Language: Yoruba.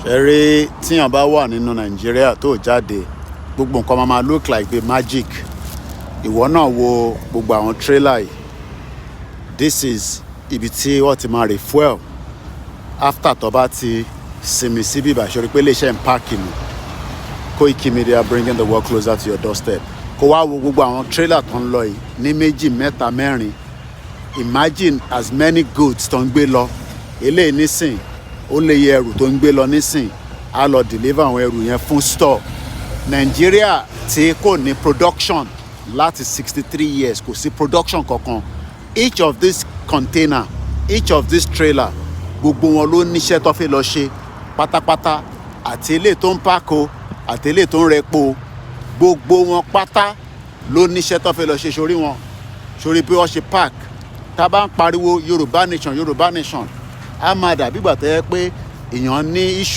Ṣẹ̀rí tíyàn bá wà nínú Nàìjíríà tó jáde, gbogbo nǹkan máa look like the magic. Ìwọ náà wo gbogbo àwọn trailer yìí. This is ibi tí wọ́n ti máa refuel after tó bá ti sinmi sí bíbà ṣorí pé iléeṣẹ́ ń páàkì ni. Koiki Media bringing the world closer to your doorstep. Kó wá wo gbogbo àwọn trailer tó ń lọ yìí ní méjì mẹ́ta mẹ́rin. Imagine as many goods tó ń gbé lọ. Eléyìí nísìn ó lè yẹ ẹrù tó ń gbé lọ nísìn á lọ deliver àwọn ẹrù yẹn fún store. Nàìjíríà tí kò ní production láti 63 years kò sí production kankan. Each of this container, each of this trailer, gbogbo wọn ló níṣẹ́ tó fẹ́ lọ ṣe pátápátá. Àti eléyìí tó ń pákó àti eléyìí tó ń rẹpo, gbogbo wọn pátá ló níṣẹ́ tó fẹ́ lọ ṣe sórí wọn. Sórí bí wọ́n ṣe park. Tá bá ń pariwo Yorùbá nation, Yorùbá nation, á máa dàbí ìgbà tó yẹ pé èèyàn ní issue